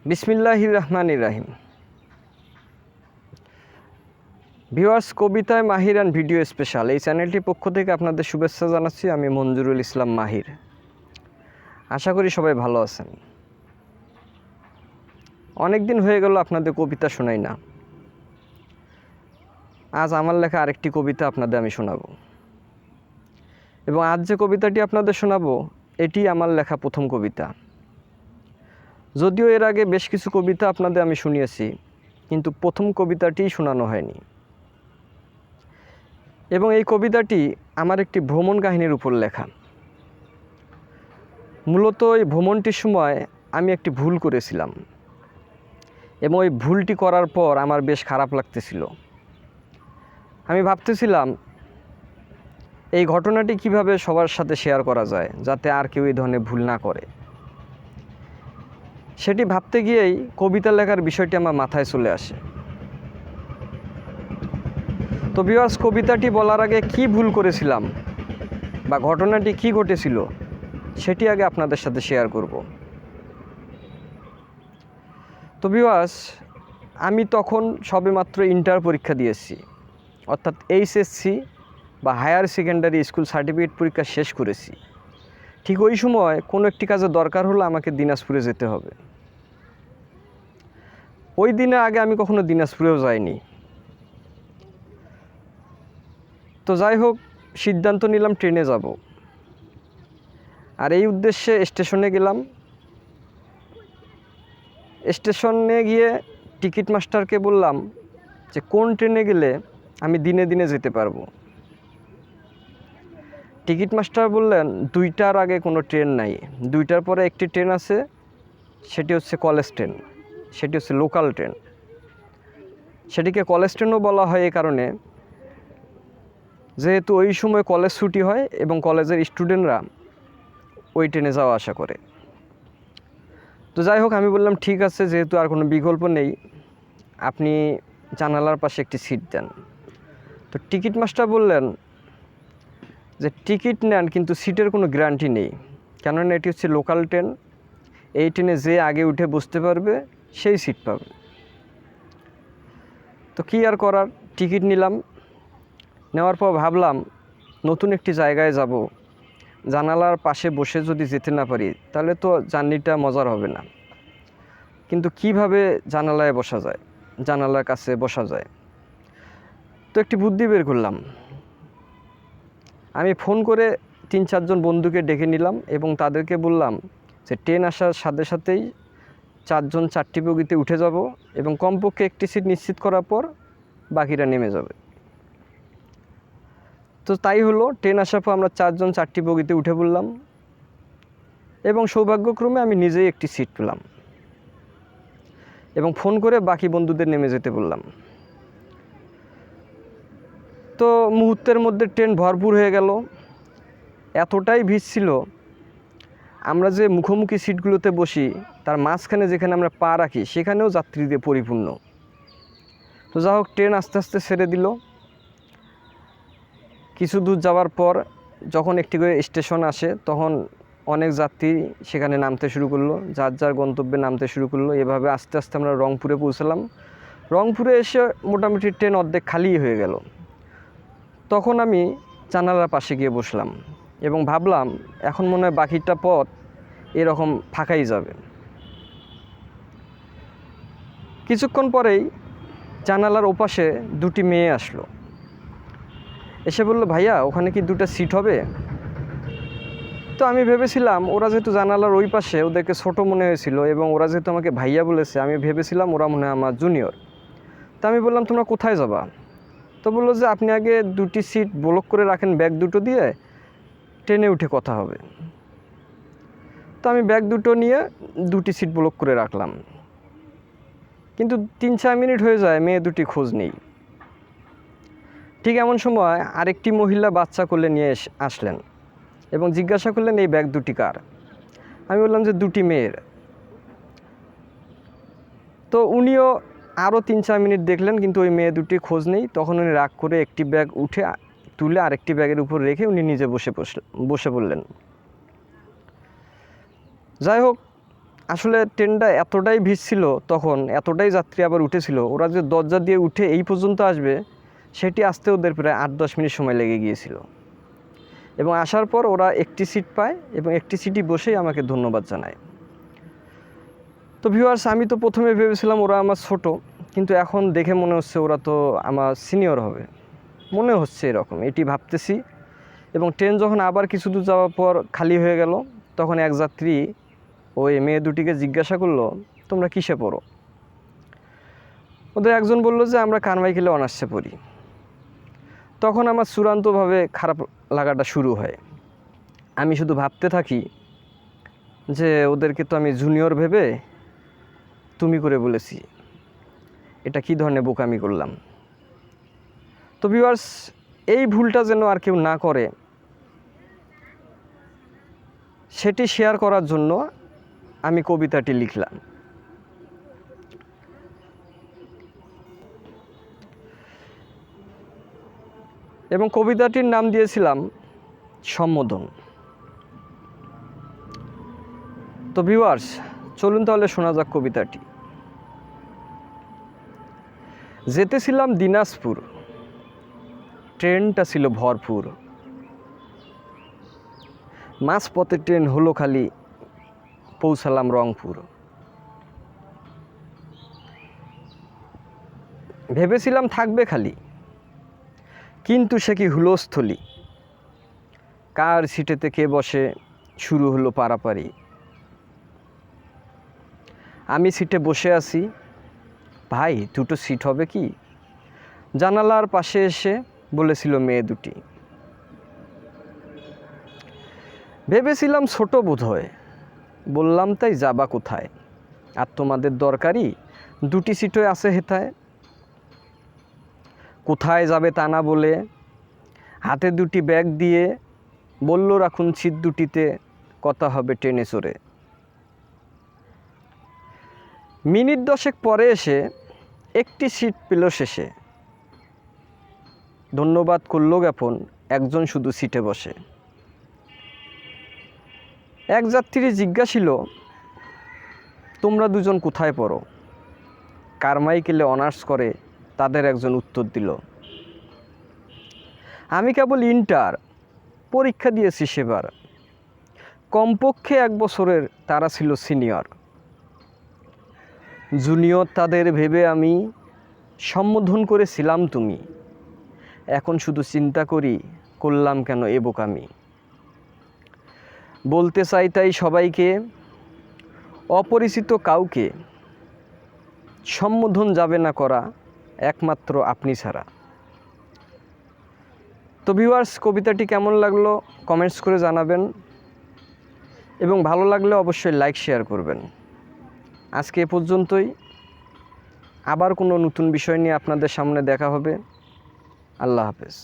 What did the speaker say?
বিসমিল্লাহির রহমানির রহিম। ভিউয়ার্স, কবিতায় মাহির অ্যান্ড ভিডিও স্পেশাল এই চ্যানেলটির পক্ষ থেকে আপনাদের শুভেচ্ছা জানাচ্ছি। আমি মঞ্জুরুল ইসলাম মাহির। আশা করি সবাই ভালো আছেন। অনেক দিন হয়ে গেল আপনাদের কবিতা শোনাই না। আজ আমার লেখা আরেকটি কবিতা আপনাদের আমি শোনাবো, এবং আজ যে কবিতাটি আপনাদের শোনাবো এটি আমার লেখা প্রথম কবিতা। যদিও এর আগে বেশ কিছু কবিতা আপনাদের আমি শুনিয়েছি, কিন্তু প্রথম কবিতাটিই শোনানো হয়নি। এবং এই কবিতাটি আমার একটি ভ্রমণ কাহিনীর উপর লেখা। মূলত এই ভ্রমণটির সময় আমি একটি ভুল করেছিলাম, এবং ওই ভুলটি করার পর আমার বেশ খারাপ লাগতেছিল। আমি ভাবতেছিলাম এই ঘটনাটি কিভাবে সবার সাথে শেয়ার করা যায়, যাতে আর কেউ এই ধরনের ভুল না করে। সেটি ভাবতে গিয়েই কবিতা লেখার বিষয়টি আমার মাথায় চলে আসে। তো ভিউয়ার্স, কবিতাটি বলার আগে কি ভুল করেছিলাম বা ঘটনাটি কি ঘটেছিল সেটি আগে আপনাদের সাথে শেয়ার করব। তো ভিউয়ার্স, আমি তখন সবেমাত্র ইন্টার পরীক্ষা দিয়েছি, অর্থাৎ এইচএসসি বা হায়ার সেকেন্ডারি স্কুল সার্টিফিকেট পরীক্ষা শেষ করেছি। ঠিক ওই সময় কোনো একটি কাজে দরকার হলে আমাকে দিনাজপুরে যেতে হবে। ওই দিনের আগে আমি কখনো দিনাজপুরেও যাইনি। তো যাই হোক, সিদ্ধান্ত নিলাম ট্রেনে যাব, আর এই উদ্দেশ্যে স্টেশনে গেলাম। স্টেশনে গিয়ে টিকিট মাস্টারকে বললাম যে কোন ট্রেনে গেলে আমি দিনে দিনে যেতে পারবো। টিকিট মাস্টার বললেন 2টার আগে কোনো ট্রেন নাই, 2টার পরে একটি ট্রেন আছে, সেটি হচ্ছে কলেজ ট্রেন, সেটি হচ্ছে লোকাল ট্রেন। সেটিকে কলেজ ট্রেনও বলা হয় এই কারণে, যেহেতু ওই সময় কলেজ ছুটি হয় এবং কলেজের স্টুডেন্টরা ওই ট্রেনে যাওয়া আসা করে। তো যাই হোক, আমি বললাম ঠিক আছে, যেহেতু আর কোনো বিকল্প নেই, আপনি জানালার পাশে একটি সিট দেন। তো টিকিট মাস্টার বললেন যে টিকিট নেন, কিন্তু সিটের কোনো গ্যারান্টি নেই, কেননা এটি হচ্ছে লোকাল ট্রেন। এই ট্রেনে যে আগে উঠে বসতে পারবে সেই সিট পাবে। তো কী আর করার, টিকিট নিলাম। নেওয়ার পর ভাবলাম নতুন একটি জায়গায় যাব, জানালার পাশে বসে যদি যেতে না পারি তাহলে তো জার্নিটা মজার হবে না। কিন্তু কিভাবে জানালায় বসা যায়, জানালার কাছে বসা যায়, তো একটি বুদ্ধি বের করলাম। আমি ফোন করে 3-4 জন বন্ধুকে ডেকে নিলাম এবং তাদেরকে বললাম যে ট্রেন আসার সাথে সাথেই 4 জন 4টি বগিতে উঠে যাব, এবং কমপক্ষে একটি সিট নিশ্চিত করার পর বাকিরা নেমে যাবে। তো তাই হলো, ট্রেন আসার পর আমরা 4 জন 4টি বগিতে উঠে পড়লাম, এবং সৌভাগ্যক্রমে আমি নিজেই একটি সিট পেলাম, এবং ফোন করে বাকি বন্ধুদের নেমে যেতে বললাম। তো মুহূর্তের মধ্যে ট্রেন ভরপুর হয়ে গেল। এতটাই ভিড় ছিল, আমরা যে মুখোমুখি সিটগুলোতে বসি তার মাঝখানে যেখানে আমরা পা রাখি সেখানেও যাত্রী দিয়ে পরিপূর্ণ। তো যা হোক, ট্রেন আস্তে আস্তে ছেড়ে দিল। কিছু দূর যাওয়ার পর যখন একটি করে স্টেশন আসে, তখন অনেক যাত্রী সেখানে নামতে শুরু করলো, যার যার গন্তব্যে নামতে শুরু করলো। এভাবে আস্তে আস্তে আমরা রংপুরে পৌঁছালাম। রংপুরে এসে মোটামুটি ট্রেন অর্ধেক খালিই হয়ে গেল। তখন আমি জানালার পাশে গিয়ে বসলাম এবং ভাবলাম এখন মনে হয় বাকিটা পথ এরকম ফাঁকাই যাবে। কিছুক্ষণ পরেই জানালার ওপাশে 2টি মেয়ে আসলো, এসে বলল, ভাইয়া ওখানে কি 2টা সিট হবে? তো আমি ভেবেছিলাম ওরা যেহেতু জানালার ওই পাশে, ওদেরকে ছোটো মনে হয়েছিল, এবং ওরা যেহেতু আমাকে ভাইয়া বলেছে, আমি ভেবেছিলাম ওরা মনে হয় আমার জুনিয়র। তো আমি বললাম, তোমরা কোথায় যাবা? তো বললো যে আপনি আগে 2টি সিট ব্লক করে রাখেন ব্যাগ দুটো দিয়ে, ট্রেনে উঠে কথা হবে। তো আমি ব্যাগ দুটো নিয়ে 2টি সিট ব্লক করে রাখলাম, কিন্তু 3-4 মিনিট হয়ে যায়, মেয়ে 2টি খোঁজ নেই। ঠিক এমন সময় আরেকটি মহিলা বাচ্চা কোলে নিয়ে আসলেন এবং জিজ্ঞাসা করলেন এই ব্যাগ 2টি কার? আমি বললাম যে 2টি মেয়ের। তো উনিও আরও 3-4 মিনিট দেখলেন, কিন্তু ওই মেয়ে 2টি খোঁজ নেই। তখন উনি রাগ করে একটি ব্যাগ উঠে তুলে আরেকটি ব্যাগের উপর রেখে উনি নিজে বসে পড়লেন। যাই হোক, আসলে ট্রেনটা এতটাই ভিড় ছিল তখন, এতটাই যাত্রী আবার উঠেছিল, ওরা যে দরজা দিয়ে উঠে এই পর্যন্ত আসবে সেটি আসতে ওদের প্রায় 8-10 মিনিট সময় লেগে গিয়েছিল। এবং আসার পর ওরা একটি সিট পায় এবং একটি সিটই বসেই আমাকে ধন্যবাদ জানায়। তো ভিউয়ার্স, আমি তো প্রথমে ভেবেছিলাম ওরা আমার ছোট, কিন্তু এখন দেখে মনে হচ্ছে ওরা তো আমার সিনিয়র হবে, মনে হচ্ছে এরকম, এটি ভাবতেছি। এবং ট্রেন যখন আবার কিছু দূর যাওয়ার পর খালি হয়ে গেল, তখন এক যাত্রী ওই মেয়ে দুটিকে জিজ্ঞাসা করলো, তোমরা কিসে পড়ো? ওদের একজন বলল যে আমরা কারমাইকেলে অনার্সে পড়ি। তখন আমার চূড়ান্তভাবে খারাপ লাগাটা শুরু হয়। আমি শুধু ভাবতে থাকি যে ওদেরকে তো আমি জুনিয়র ভেবে তুমি করে বলেছি, এটা কী ধরনের বোকামি করলাম। তো ভিউয়ার্স, এই ভুলটা যেন আর কেউ না করে সেটি শেয়ার করার জন্য আমি কবিতাটি লিখলাম। এবং কবিতাটির নাম দিয়েছিলাম সম্বোধন। তো ভিউয়ার্স, চলুন তাহলে শোনা যাক কবিতাটি। যেতেছিলাম দিনাজপুর, ট্রেনটা ছিল ভরপুর, মাঝপথে ট্রেন হলো খালি, পৌঁছালাম রংপুর। ভেবেছিলাম থাকবে খালি, কিন্তু সে কি হুলস্থলি, কার সিটেতে কে বসে, শুরু হলো পারাপারি। আমি সিটে বসে আছি, ভাই দুটো সিট হবে কি? জানালার পাশে এসে বলেছিল মেয়ে দুটি। ভেবেছিলাম ছোট বোধ হয়, বললাম তাই যাবা কোথায়, আর তোমাদের দরকারি দুটি সিটই আছে হেথায়। কোথায় যাবে তা না বলে হাতে দুটি ব্যাগ দিয়ে বলল রাখুন সিট দুটিতে, কথা হবে ট্রেনে চড়ে। মিনিট 10 পরে এসে একটি সিট পেল শেষে, ধন্যবাদ করল জ্ঞাপন একজন শুধু সিটে বসে। এক যাত্রী জিজ্ঞাসিল, তোমরা দুজন কোথায় পড়ো? কারমাইকেলে অনার্স করে তাদের একজন উত্তর দিল, আমি কেবল ইন্টার, পরীক্ষা দিয়েছি সেবার, কমপক্ষে 1 বছরের তারা ছিল সিনিয়র। জুনিয়র তাদের ভেবে আমি সম্বোধন করেছিলাম তুমি, এখন শুধু চিন্তা করি করলাম কেন এ বোকামি। বলতে চাই তাই সবাইকে, অপরিচিত কাউকে সম্বোধন যাবে না করা, একমাত্র আপনি ছাড়া। তো ভিউয়ার্স, কবিতাটি কেমন লাগলো কমেন্টস করে জানাবেন, এবং ভালো লাগলে অবশ্যই লাইক শেয়ার করবেন। আজকে এ পর্যন্তই, আবার কোনো নতুন বিষয় নিয়ে আপনাদের সামনে দেখা হবে। আল্লাহ হাফেজ।